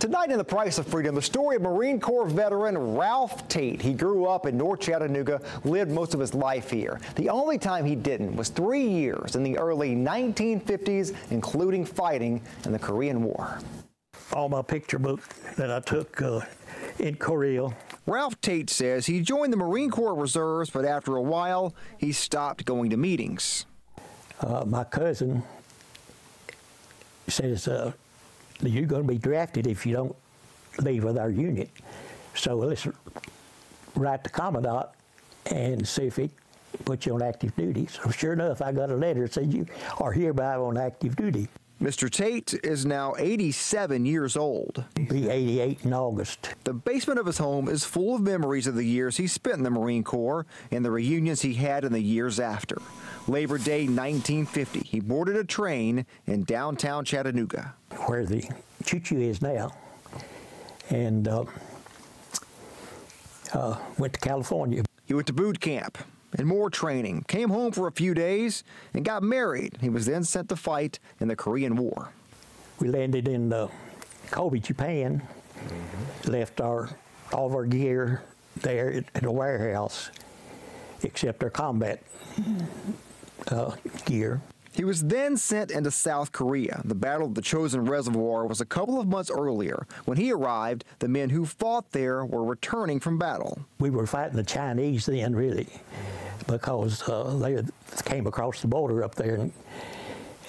Tonight in The Price of Freedom, the story of Marine Corps veteran Ralph Tate. He grew up in North Chattanooga, lived most of his life here. The only time he didn't was 3 years in the early 1950s, including fighting in the Korean War. All my picture book that I took in Korea. Ralph Tate says he joined the Marine Corps Reserves, but after a while, he stopped going to meetings. My cousin says, you're going to be drafted if you don't leave with our unit. So let's write the commandant and see if he puts you on active duty. So sure enough, I got a letter that said you are hereby on active duty. Mr. Tate is now 87 years old. He'll be 88 in August. The basement of his home is full of memories of the years he spent in the Marine Corps and the reunions he had in the years after. Labor Day 1950, he boarded a train in downtown Chattanooga, where the choo-choo is now, and went to California. He went to boot camp and more training, came home for a few days, and got married. He was then sent to fight in the Korean War. We landed in Kobe, Japan, left all of our gear there at a warehouse, except our combat gear. He was then sent into South Korea. The Battle of the Chosin Reservoir was a couple of months earlier. When he arrived, the men who fought there were returning from battle. We were fighting the Chinese then, really, because they came across the border up there,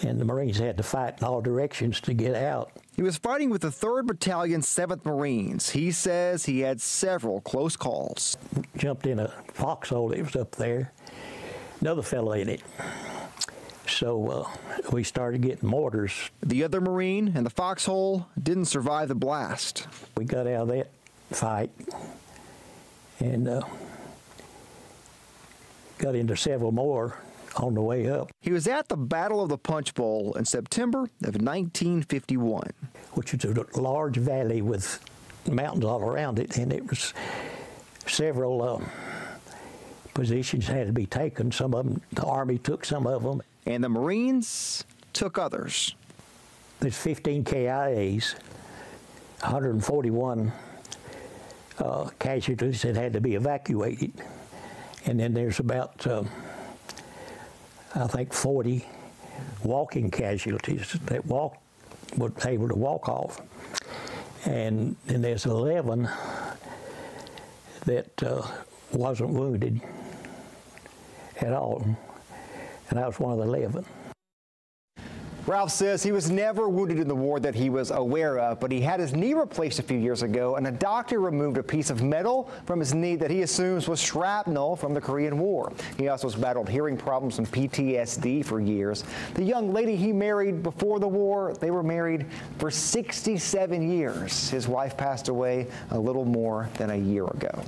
and the Marines had to fight in all directions to get out. He was fighting with the 3rd Battalion, 7th Marines. He says he had several close calls. Jumped in a foxhole that was up there, another fellow in it. So we started getting mortars. The other Marine in the foxhole didn't survive the blast. We got out of that fight and got into several more on the way up. He was at the Battle of the Punch Bowl in September of 1951. Which was a large valley with mountains all around it, and it was several positions had to be taken. Some of them, the Army took some of them. And the Marines took others. There's 15 KIAs, 141 casualties that had to be evacuated. And then there's about, I think, 40 walking casualties that were able to walk off. And then there's 11 that wasn't wounded at all. And I was one of the 11. Ralph says he was never wounded in the war that he was aware of, but he had his knee replaced a few years ago, and a doctor removed a piece of metal from his knee that he assumes was shrapnel from the Korean War. He also has battled hearing problems and PTSD for years. The young lady he married before the war, they were married for 67 years. His wife passed away a little more than a year ago.